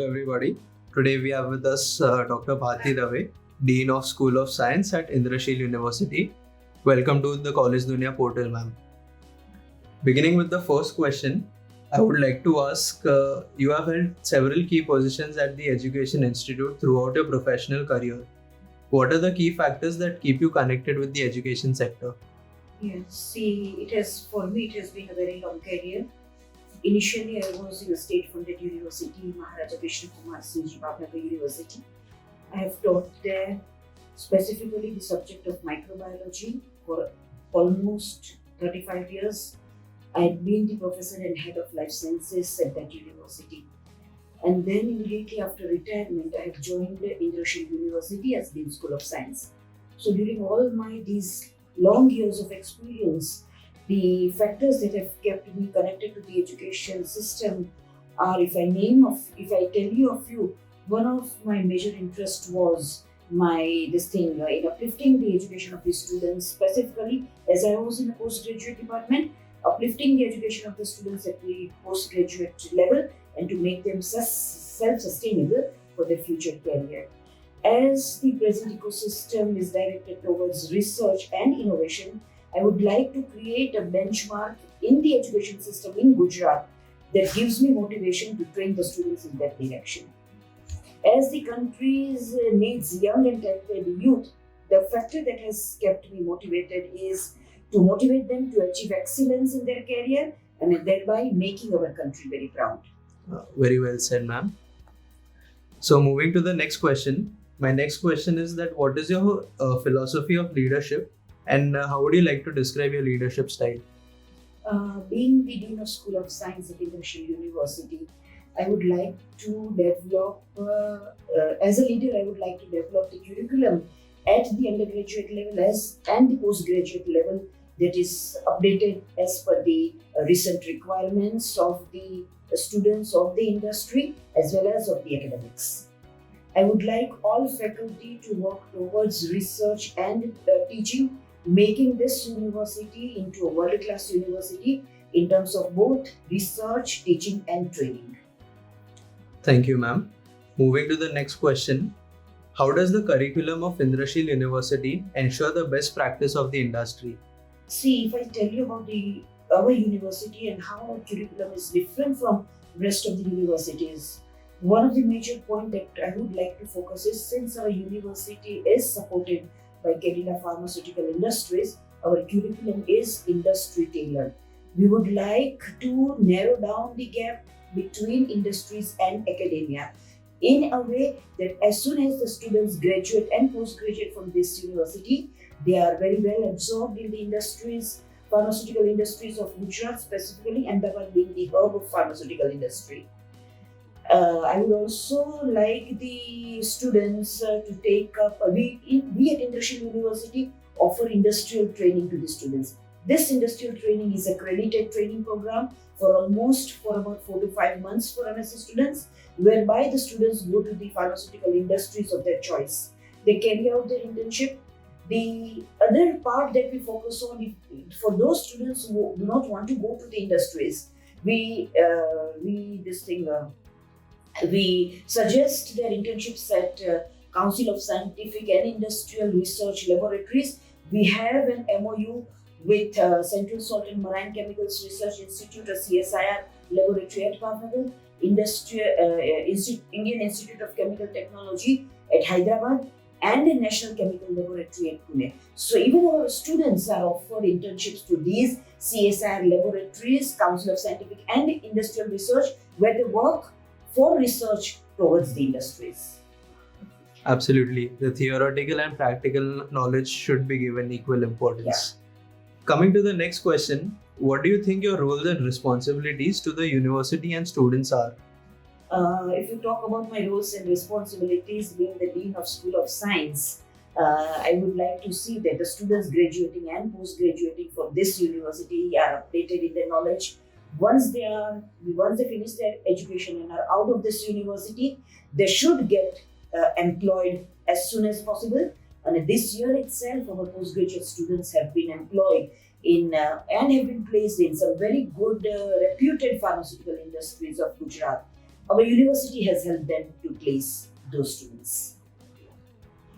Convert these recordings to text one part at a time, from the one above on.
everybody. Today we have with us Dr. Bharti Dave, Dean of School of Science at Indrashil University. Welcome to the College Dunia portal, ma'am. Beginning with the first question, I would like to ask, you have held several key positions at the Education Institute throughout your professional career. What are the key factors that keep you connected with the education sector? Yes, see, for me, it has been a very long career. Initially, I was in a state-funded university, Maharaja Vishnu Kumar Singh Bhavnagar University. I have taught there specifically the subject of microbiology for almost 35 years. I had been the professor and head of life sciences at that university. And then immediately after retirement, I have joined Indrashil University as Dean School of Science. So during all these long years of experience, the factors that have kept me connected to the education system are, if I tell you a few, one of my major interests was in uplifting the education of the students, specifically as I was in a postgraduate department, uplifting the education of the students at the postgraduate level and to make them self-sustainable for their future career. As the present ecosystem is directed towards research and innovation, I would like to create a benchmark in the education system in Gujarat that gives me motivation to train the students in that direction. As the country needs young and talented youth, the factor that has kept me motivated is to motivate them to achieve excellence in their career and thereby making our country very proud. Very well said, ma'am. So moving to the next question. My next question is that what is your philosophy of leadership and how would you like to describe your leadership style? Being the Dean of School of Science at Indrashil University, I would like to develop, as a leader, I would like to develop the curriculum at the undergraduate level and the postgraduate level that is updated as per the recent requirements of the students of the industry as well as of the academics. I would like all faculty to work towards research and teaching, making this university into a world-class university in terms of both research, teaching and training. Thank you, ma'am. Moving to the next question. How does the curriculum of Indrashil University ensure the best practice of the industry? See, if I tell you about our university and how our curriculum is different from rest of the universities, one of the major points that I would like to focus is, since our university is supported by Cadila Pharmaceutical Industries, our curriculum is industry tailored. We would like to narrow down the gap between industries and academia in a way that as soon as the students graduate and postgraduate from this university, they are very well absorbed in the industries, pharmaceutical industries of Gujarat specifically, Ahmedabad being the hub of pharmaceutical industry. I would also like the students to take up, we at Indrashil University offer industrial training to the students. This industrial training is a accredited training program for about 4 to 5 months for MSc students, whereby the students go to the pharmaceutical industries of their choice. They carry out their internship. The other part that we focus on, for those students who do not want to go to the industries, we suggest their internships at Council of Scientific and Industrial Research Laboratories. We have an MOU with Central Salt and Marine Chemicals Research Institute, a CSIR laboratory at Bhavnagar, Indian Institute of Chemical Technology at Hyderabad, and a National Chemical Laboratory at Pune. So even our students are offered internships to these CSIR laboratories, Council of Scientific and Industrial Research, where they work for research towards the industries. Absolutely. The theoretical and practical knowledge should be given equal importance. Coming to the next question, what do you think your roles and responsibilities to the university and students are? If you talk about my roles and responsibilities being the Dean of School of Science, I would like to see that the students graduating and post-graduating from this university are updated in their knowledge. Once they finish their education and are out of this university, they should get employed as soon as possible. And this year itself, our postgraduate students have been employed and have been placed in some very good reputed pharmaceutical industries of Gujarat. our university has helped them to place those students.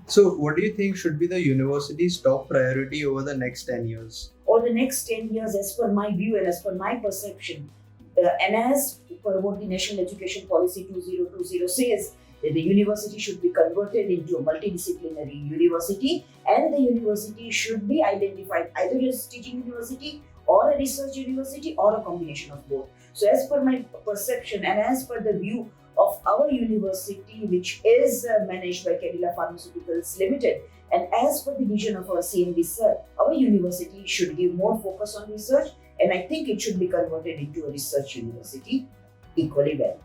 So, what do you think should be the university's top priority over the next 10 years? Or the next 10 years, as per my view and as per my perception, and as per what the National Education Policy 2020 says, that the university should be converted into a multidisciplinary university, and the university should be identified either as a teaching university or a research university or a combination of both. So as per my perception and as per the view of our university, which is managed by Cadila Pharmaceuticals Limited, and as per the vision of our CMD sir, our university should give more focus on research, and I think it should be converted into a research university equally well.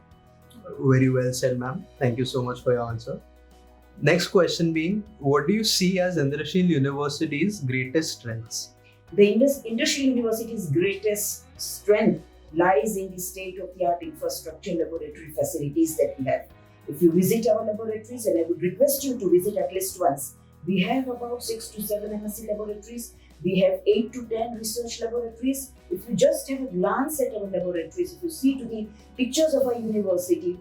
Very well said, ma'am. Thank you so much for your answer. Next question being, what do you see as Indrashil University's greatest strengths? The Industrial University's greatest strength lies in the state-of-the-art infrastructure laboratory facilities that we have. If you visit our laboratories, and I would request you to visit at least once, we have about 6 to 7 MSc laboratories. We have 8 to 10 research laboratories. If you just have a glance at our laboratories, if you see to the pictures of our university,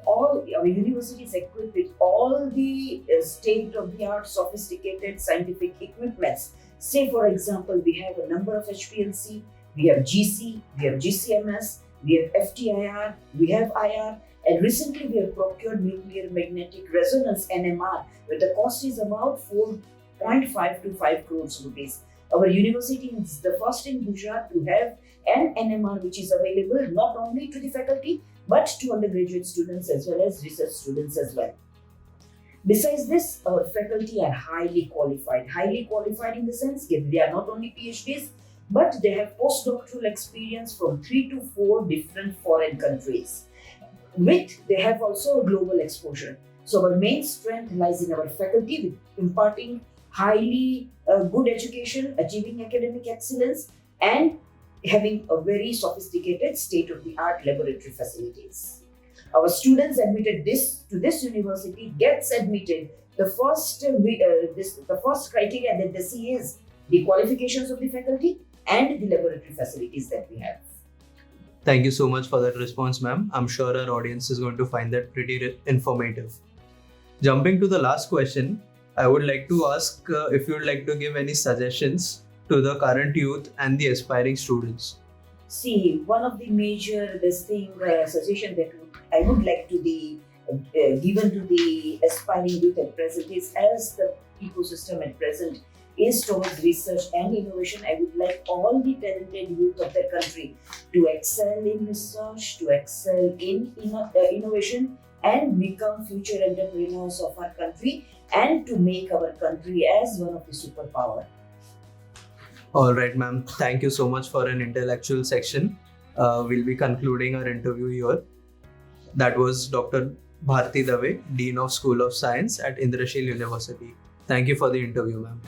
all our university is equipped with all the state-of-the-art sophisticated scientific equipments. Say, for example, we have a number of HPLC, we have GC, we have GCMS, we have FTIR, we have IR, and recently we have procured nuclear magnetic resonance NMR, where the cost is about 4.5 to 5 crores rupees. Our university is the first in Gujarat to have an NMR which is available not only to the faculty but to undergraduate students as well as research students as well. Besides this, our faculty are highly qualified in the sense that they are not only PhDs, but they have postdoctoral experience from 3 to 4 different foreign countries. They have also a global exposure. So our main strength lies in our faculty with imparting highly good education, achieving academic excellence, and having a very sophisticated state-of-the-art laboratory facilities. Our students admitted to this university gets admitted. The first criteria that they see is the qualifications of the faculty and the laboratory facilities that we have. Thank you so much for that response, ma'am. I'm sure our audience is going to find that pretty informative. Jumping to the last question, I would like to ask if you would like to give any suggestions to the current youth and the aspiring students. See, one of the major suggestion that I would like to be given to the aspiring youth at present is, as the ecosystem at present is towards research and innovation, I would like all the talented youth of their country to excel in research, to excel in innovation, and become future entrepreneurs of our country, and to make our country as one of the superpower. All right, ma'am. Thank you so much for an intellectual section. We'll be concluding our interview here. That was Dr. Bharti Dave, Dean of School of Science at Indrashil University. Thank you for the interview, ma'am.